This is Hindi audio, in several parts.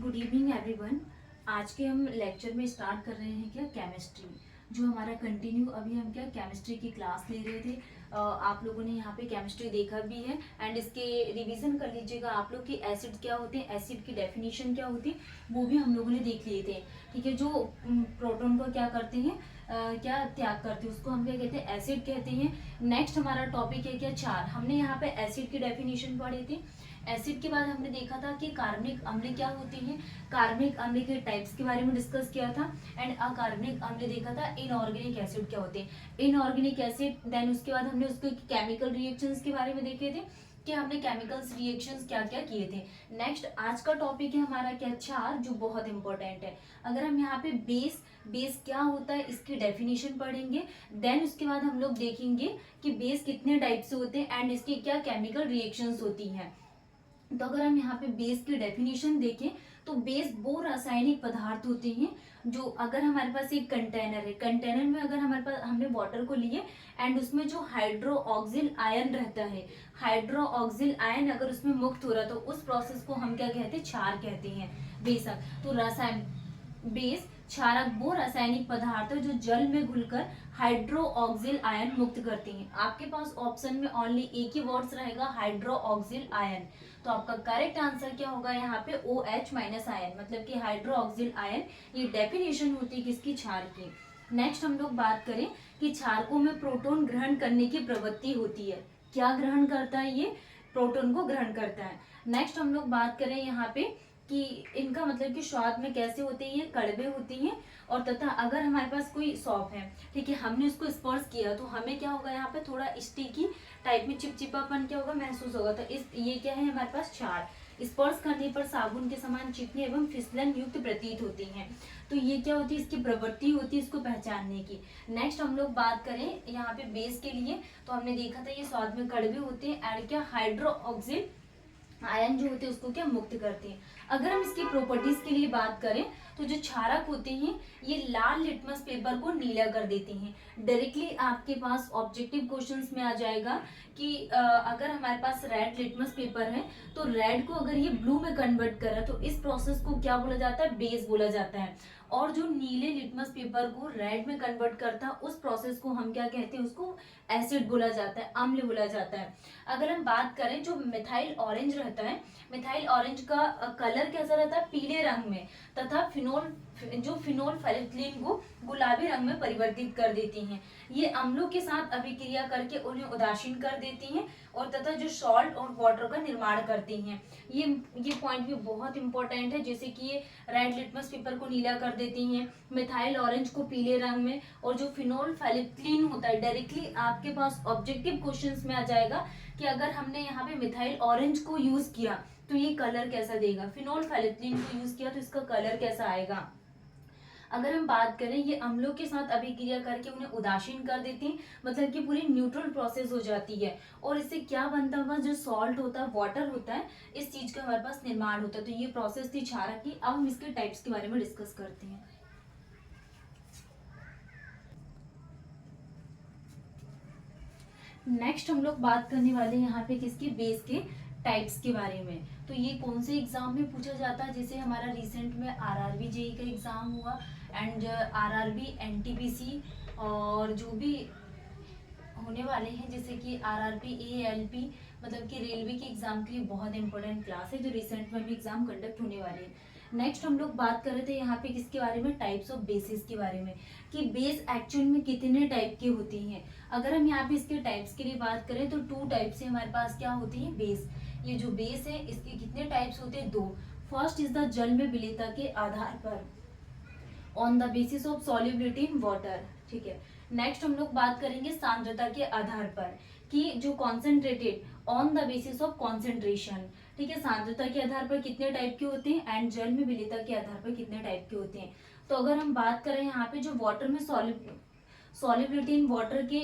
Good evening everyone. आज के हम लेक्चर में स्टार्ट कर रहे हैं क्या केमिस्ट्री, जो हमारा कंटिन्यू अभी हम क्या केमिस्ट्री की क्लास ले रहे थे। आप लोगों ने यहाँ पे केमिस्ट्री देखा भी है एंड इसके रिवीजन कर लीजिएगा आप लोग कि एसिड क्या होते हैं, एसिड की डेफिनेशन क्या होती है वो भी हम लोगों ने देख लिए थे। ठीक है, जो प्रोटॉन को क्या करते हैं, क्या त्याग करते हैं, उसको हम क्या कहते हैं, एसिड कहते हैं। नेक्स्ट हमारा टॉपिक है क्या चार। हमने यहाँ पे एसिड की डेफिनेशन पढ़ी थी। एसिड के बाद हमने देखा था कि कार्बनिक अम्ल क्या होते हैं, कार्बनिक अम्ल के टाइप्स के बारे में डिस्कस किया था। एंड अकार्बनिक अम्ल देखा था, इनऑर्गेनिक एसिड क्या होते हैं, इनऑर्गेनिक एसिड। देन उसके बाद हमने उसके केमिकल रिएक्शंस के बारे में देखे थे कि हमने केमिकल्स रिएक्शंस क्या क्या किए थे। नेक्स्ट आज का टॉपिक है हमारा क्या चार, जो बहुत इंपॉर्टेंट है। अगर हम यहाँ पे बेस क्या होता है इसकी डेफिनेशन पढ़ेंगे, देन उसके बाद हम लोग देखेंगे कि बेस कितने टाइप से होते हैं एंड इसकी क्या केमिकल रिएक्शंस होती हैं। तो अगर हम यहाँ पे बेस की डेफिनेशन देखें तो बेस वो रासायनिक पदार्थ होते हैं जो, अगर हमारे पास एक कंटेनर है, कंटेनर में अगर हमारे पास हमने वाटर को लिए एंड उसमें जो हाइड्रोक्सिल आयन रहता है, हाइड्रोक्सिल आयन अगर उसमें मुक्त हो रहा तो उस प्रोसेस को हम क्या कहते हैं, क्षार कहते हैं। बेशक तो रासायन बेस क्षारक वो रासायनिक पदार्थ है जो जल में घुलकर हाइड्रोक्सिल आयन मुक्त करते हैं। आपके पास ऑप्शन में ओनली एक ही वर्ड्स रहेगा, हाइड्रोक्सिल आयन। तो आपका करेक्ट आंसर क्या होगा यहाँ पे, OH माइनस आयन, मतलब कि हाइड्रोक्सिल आयन। ये डेफिनेशन होती है किसकी, क्षार की। नेक्स्ट हम लोग बात करें कि क्षारकों में प्रोटॉन ग्रहण करने की प्रवृत्ति होती है। क्या ग्रहण करता है ये, प्रोटॉन को ग्रहण करता है। नेक्स्ट हम लोग बात करें यहाँ पे कि इनका मतलब कि स्वाद में कैसे होते हैं, ये कड़वे होते हैं। और तथा अगर हमारे पास कोई सॉप है, ठीक है, हमने उसको स्पर्श किया तो हमें क्या होगा, यहाँ पे थोड़ा स्टिकी टाइप में चिपचिपापन क्या होगा, महसूस होगा। तो इस ये क्या है हमारे पास क्षार, स्पर्श करने पर साबुन के समान चिकनी एवं फिसलन युक्त प्रतीत होती हैं। तो ये क्या होती है, इसकी प्रवृत्ति होती है इसको पहचानने की। नेक्स्ट हम लोग बात करें यहाँ पे बेस के लिए, तो हमने देखा था ये स्वाद में कड़वे होते हैं एंड क्या हाइड्रोक्सिल आयन जो होते हैं उसको क्या मुक्त करते हैं। अगर हम इसकी प्रॉपर्टीज के लिए बात करें तो जो क्षारक होते हैं ये लाल लिटमस पेपर को नीला कर देते हैं। डायरेक्टली आपके पास ऑब्जेक्टिव क्वेश्चंस में आ जाएगा कि अगर हमारे पास रेड लिटमस पेपर है तो रेड को अगर ये ब्लू में कन्वर्ट कर रहा है तो इस प्रोसेस को क्या बोला जाता है, बेस बोला जाता है। और जो नीले लिटमस पेपर को रेड में कन्वर्ट करता है उस प्रोसेस को हम क्या कहते हैं, उसको एसिड बोला जाता है, अम्ल बोला जाता है। अगर हम बात करें जो मिथाइल ऑरेंज रहता है, मिथाइल ऑरेंज का कलर कैसा रहता है, पीले रंग में, तथा फिनोल्फथालीन को गुलाबी रंग में परिवर्तित कर देती हैं। ये अम्लों के साथ अभिक्रिया करके उन्हें उदासीन कर देती हैं और तथा जो सॉल्ट और वाटर का निर्माण करती हैं। ये पॉइंट भी बहुत इंपॉर्टेंट है, जैसे कि ये रेड लिटमस पेपर को नीला कर देती हैं, मिथाइल ऑरेंज को पीले रंग में, और जो फिनोल्फथालीन होता है डायरेक्टली आपके पास ऑब्जेक्टिव क्वेश्चंस में आ जाएगा कि अगर हमने यहाँ पे मिथाइल ऑरेंज को यूज किया तो ये कलर कैसा देगा, फिनोल्फथालीन को यूज किया तो इसका कलर कैसा आएगा। अगर हम बात करें ये अम्लों के साथ अभिक्रिया करके उन्हें उदासीन कर देती हैं, मतलब कि पूरी न्यूट्रल प्रोसेस हो जाती है और इससे क्या बनता है, जो सॉल्ट होता है, वाटर होता है, इस चीज का हमारे पास निर्माण होता है। तो ये प्रोसेस थी क्षारक की। अब हम इसके टाइप्स के बारे में डिस्कस करते हैं। नेक्स्ट हम लोग बात करने वाले हैं यहाँ पे किसकी, बेस के टाइप्स के बारे में। तो ये कौन से एग्जाम में पूछा जाता है, जैसे हमारा रिसेंट में आरआरबी जेई का एग्जाम हुआ एंड आरआरबी एनटीपीसी और जो भी होने वाले हैं, जैसे कि आरआरबी एएलपी, मतलब कि रेलवे के एग्जाम के लिए बहुत इंपॉर्टेंट क्लास है जो रिसेंट में भी एग्जाम कंडक्ट होने वाले हैं। नेक्स्ट हम लोग बात कर रहे थे यहाँ पे किसके बारे में, टाइप्स ऑफ बेसिस के बारे में, कि बेस एक्चुअल में कितने टाइप की होती हैं। अगर हम यहाँ पे इसके टाइप्स के लिए बात करें तो 2 टाइप से हमारे पास क्या होती है, बेस। ये जो बेस है इसके कितने टाइप्स होते हैं, 2। फर्स्ट इज द जल में विलेयता के आधार पर, on the basis of solubility in water, ठीक है। नेक्स्ट हम लोग बात करेंगे सांद्रता के आधार पर, कि जो concentrated on the basis of concentration, ठीक है, सांद्रता के आधार पर कितने टाइप के होते हैं एंड जल में विलेयता के आधार पर कितने टाइप के होते हैं। तो अगर हम बात करें यहाँ पे जो वाटर में सॉल्युबिलिटी इन वाटर के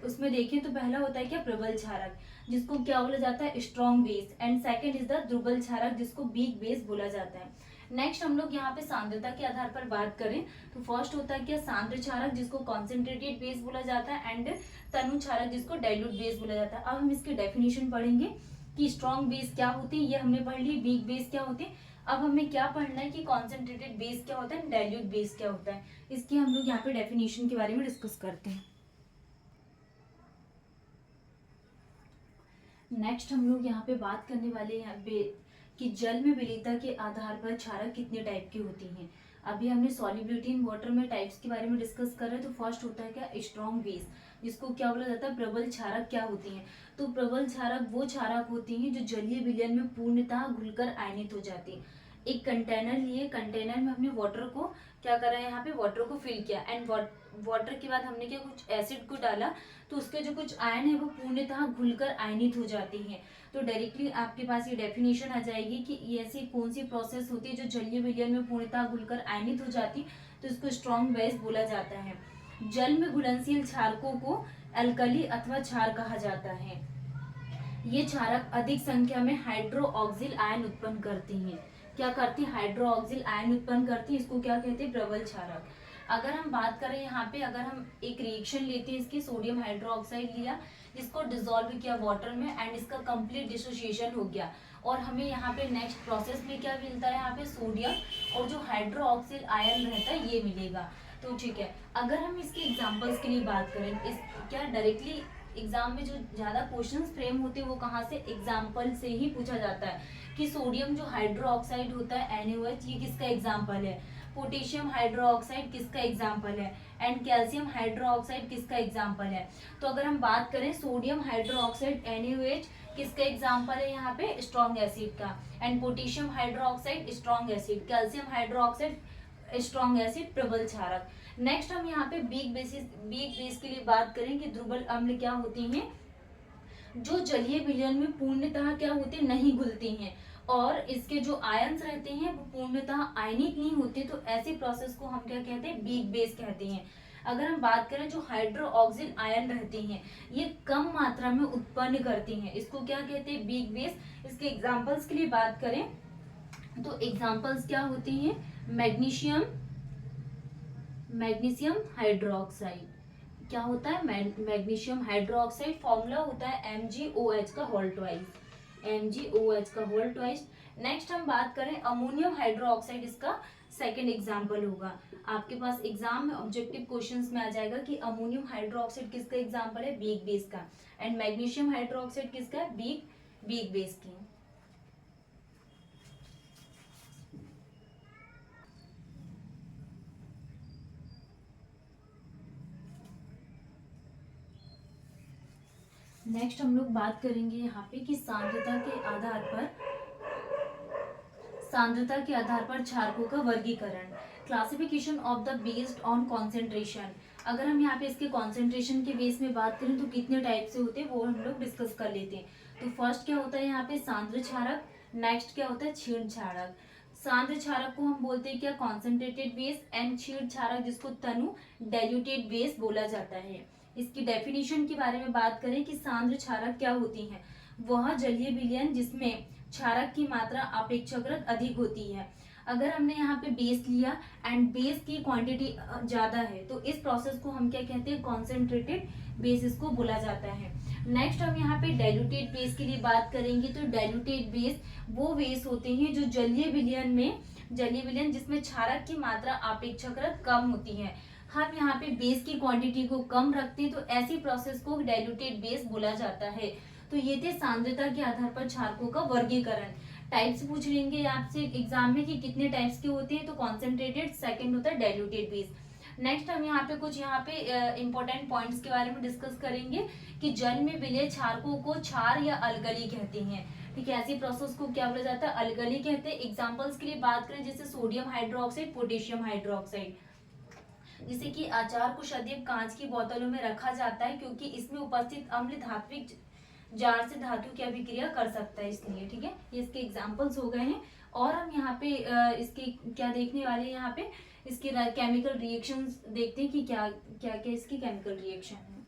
उसमें देखें तो पहला होता है क्या, प्रबल क्षारक, जिसको क्या बोला जाता है, strong base, and second is the दुर्बल क्षारक जिसको वीक बेस बोला जाता है। नेक्स्ट हम लोग यहाँ पे सांद्रता के आधार पर बात करें तो फर्स्ट होता है क्या, सांद्र क्षारक जिसको कॉन्सेंट्रेटेड बेस बोला जाता है एंड तनु क्षारक जिसको डाइल्यूट बेस बोला जाता है। अब हम इसकी डेफिनेशन पढ़ेंगे कि स्ट्रॉन्ग बेस क्या होती है, ये हमने पढ़ ली, वीक बेस क्या होते हैं। अब हमें क्या पढ़ना है कि कॉन्सेंट्रेटेड बेस क्या होता है, डाइल्यूट बेस क्या होता है। इसकी हम लोग यहाँ पे डेफिनेशन के बारे में डिस्कस करते हैं। नेक्स्ट हम लोग यहाँ पे बात करने वाले हैं कि जल में विलेयता के आधार पर क्षारक कितने टाइप की होती हैं। अभी हमने सॉल्युबिलिटी इन वाटर में टाइप्स के बारे में डिस्कस कर रहे हैं। तो फर्स्ट होता है क्या, स्ट्रॉन्ग बेस, जिसको क्या बोला जाता है, प्रबल क्षारक क्या होती हैं। तो प्रबल क्षारक वो क्षारक होती हैं जो जलीय विलयन में पूर्णतः घुलकर आयनित हो जाती है। एक कंटेनर लिए, कंटेनर में हमने वाटर को क्या करा है, यहाँ पे वाटर को फिल किया एंड वाटर के बाद हमने क्या कुछ एसिड को डाला, तो उसके जो कुछ आयन है वो पूर्णतः घुलकर आयनित हो जाती हैं। तो डायरेक्टली आपके पास ये डेफिनेशन आ जाएगी कि ये ऐसी कौन सी प्रोसेस होती है जो जलीय विलयन में पूर्णतः घुलकर आयनित हो जाती, तो इसको स्ट्रॉन्ग बेस बोला जाता है। जल में घुलनशील क्षारकों को अल्कली अथवा क्षार कहा जाता है। ये क्षारक अधिक संख्या में हाइड्रोक्सिल आयन उत्पन्न करती हैं। क्या करती है, हाइड्रोक्सिल आयन उत्पन्न करती है, इसको क्या कहते हैं, प्रबल क्षारक। अगर हम बात करें यहाँ पे, अगर हम एक रिएक्शन लेते हैं, इसकी सोडियम हाइड्रोक्साइड लिया, इसको डिसॉल्व किया वाटर में एंड इसका कंप्लीट डिसोसिएशन हो गया, और हमें यहाँ पे नेक्स्ट प्रोसेस में क्या मिलता है, यहाँ पे सोडियम और जो हाइड्रोक्सिल आयन रहता है ये मिलेगा। तो ठीक है, अगर हम इसके एग्जांपल्स के लिए बात करें, इस क्या डायरेक्टली एग्जाम में जो ज्यादा क्वेश्चंस फ्रेम होते हैं वो कहाँ से, एग्जाम्पल से ही पूछा जाता है कि सोडियम जो हाइड्रोक्साइड होता है NaOH, ये किसका एग्जाम्पल है, पोटेशियम हाइड्रोक्साइड किसका एग्जाम्पल है, एंड कैल्शियम हाइड्रोक्साइड किसका एग्जाम्पल है। तो अगर हम बात करें सोडियम हाइड्रोक्साइड NaOH किसका एग्जाम्पल है, यहाँ पे स्ट्रॉन्ग एसिड का, and potassium hydroxide strong acid, calcium hydroxide strong acid प्रबल क्षारक। नेक्स्ट हम यहाँ पे बीक बेस के लिए बात करें कि दुर्बल अम्ल क्या होती हैं, जो जलीय विलयन में पूर्णतः क्या होते नहीं घुलती हैं, और इसके जो आयंस रहते हैं वो पूर्णतः आयनिक नहीं होते, तो ऐसी प्रोसेस को हम क्या कहते हैं, बीक बेस कहते हैं। अगर हम बात करें जो हाइड्रोक्सिल आयन रहती हैं ये कम मात्रा में उत्पन्न करती हैं, इसको क्या कहते हैं, बीक बेस। इसके एग्जांपल्स के लिए बात करें तो एग्जांपल्स क्या होती हैं, मैग्नीशियम हाइड्रोक्साइड, क्या होता है, मैग्नीशियम हाइड्रोक्साइड, फॉर्मूला होता है MgOH का होल ट्वाइस, MgOH का होल ट्वाइस। नेक्स्ट हम बात करें अमोनियम हाइड्रोक्साइड, इसका सेकंड एग्जांपल होगा। आपके पास एग्जाम में ऑब्जेक्टिव क्वेश्चंस में आ जाएगा कि अमोनियम हाइड्रोक्साइड किसका एग्जांपल है, बीक बेस का, एंड मैग्नीशियम हाइड्रोक्साइड किसका है, बीक बेस की। नेक्स्ट हम लोग बात करेंगे यहाँ पे कि सांद्रता के आधार पर क्षारकों का वर्गीकरण, classification of the based on concentration. अगर हम यहाँ पे इसके कॉन्सेंट्रेशन के बेस में बात करें तो कितने टाइप से होते हैं वो हम लोग डिस्कस कर लेते हैं। तो फर्स्ट क्या होता है यहाँ पे, सांद्र क्षारक। नेक्स्ट क्या होता है, क्षीण क्षारक। सांद्र क्षारक को हम बोलते हैं क्या, कॉन्सेंट्रेटेड बेस, एंड क्षीण क्षारक जिसको तनु डाइल्यूटेड बेस बोला जाता है। इसकी डेफिनेशन के बारे में बात करें कि सांद्र क्षारक क्या होती हैं, वह जलीय विलयन जिसमें क्षारक की मात्रा अपेक्षाकृत अधिक होती है। अगर हमने यहाँ पे बेस लिया एंड बेस की क्वांटिटी ज्यादा है तो इस प्रोसेस को हम क्या कहते हैं, कॉन्सेंट्रेटेड बेस इसको बोला जाता है। नेक्स्ट हम यहाँ पे डाइल्यूटेड बेस के लिए बात करेंगे। तो डाइल्यूटेड बेस वो बेस होते हैं जो जलीय विलयन जिसमें क्षारक की मात्रा अपेक्षाकृत कम होती है। हम यहाँ पे बेस की क्वांटिटी को कम रखते हैं तो ऐसी प्रोसेस को डाइल्यूटेड बेस बोला जाता है। तो ये थे सांद्रता के आधार पर क्षारकों का वर्गीकरण। टाइप्स पूछ लेंगे आपसे एग्जाम में कि कितने टाइप्स के होते हैं, तो कॉन्सेंट्रेटेड, सेकंड होता है डाइल्यूटेड बेस। नेक्स्ट हम यहाँ पे कुछ इंपॉर्टेंट पॉइंट्स के बारे में डिस्कस करेंगे कि जल में विलय क्षारकों को क्षार या अलकली कहते हैं। ठीक है, ऐसी प्रोसेस को क्या बोला जाता है, अलकली कहते हैं। एग्जाम्पल्स के लिए बात करें जैसे सोडियम हाइड्रोक्साइड, पोटेशियम हाइड्रोक्साइड। जिसे कि अचार को सदैव कांच की बोतलों में रखा जाता है क्योंकि इसमें उपस्थित अम्ल धात्विक जार से धातु की अभिक्रिया कर सकता है, इसलिए। ठीक है, ये इसके एग्जांपल्स हो गए हैं। और हम यहाँ पे इसके क्या देखने वाले हैं, यहाँ पे इसके केमिकल रिएक्शंस देखते हैं कि क्या क्या क्या इसकी केमिकल रिएक्शन है।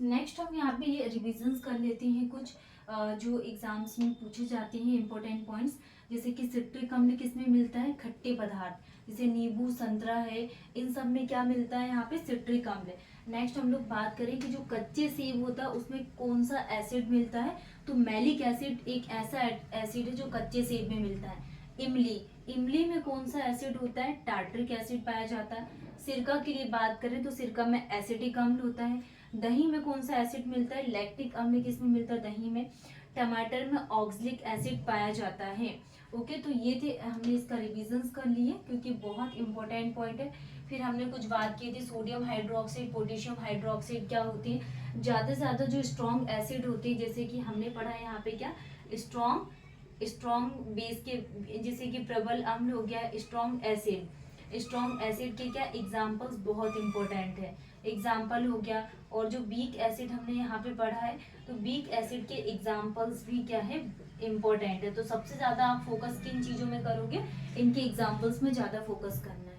नेक्स्ट हम यहाँ पे ये रिविजन्स कर लेते हैं कुछ जो एग्जाम्स में पूछे जाते हैं इंपॉर्टेंट पॉइंट्स, जैसे कि सिट्रिक अम्ल किस में मिलता है, खट्टे पदार्थ, जैसे नींबू, संतरा है, इन सब में क्या मिलता है यहाँ पे, सिट्रिक अम्ल। नेक्स्ट हम लोग बात करें कि जो कच्चे सेब होता है उसमें कौन सा एसिड मिलता है, तो मैलिक एसिड एक ऐसा एसिड है जो कच्चे सेब में मिलता है। इमली, इमली में कौन सा एसिड होता है, टार्ट्रिक एसिड पाया जाता है। सिरका की लिए बात करें तो सिरका में एसिटिक अम्ल होता है। दही में कौन सा एसिड मिलता है, लैक्टिक अम्ल किसमें मिलता है, दही में। टमाटर में ऑक्सलिक एसिड पाया जाता है। ओके, तो ये थे, हमने इसका रिविजन्स कर लिए क्योंकि बहुत इंपॉर्टेंट पॉइंट है। फिर हमने कुछ बात की थी सोडियम हाइड्रोक्साइड, पोटेशियम हाइड्रोक्साइड क्या होती है, ज़्यादा से ज़्यादा जो स्ट्रॉन्ग एसिड होती है, जैसे कि हमने पढ़ा है यहाँ पे क्या, स्ट्रॉन्ग बेस के, जैसे कि प्रबल अम्ल हो गया, स्ट्रॉन्ग एसिड के क्या एग्जाम्पल्स बहुत इंपॉर्टेंट है, एग्जाम्पल हो गया। और जो वीक एसिड हमने यहाँ पे पढ़ा है, तो वीक एसिड के एग्जाम्पल्स भी क्या है, इंपॉर्टेंट है। तो सबसे ज्यादा आप फोकस किन चीजों में करोगे, इनके एग्जाम्पल्स में ज्यादा फोकस करना है।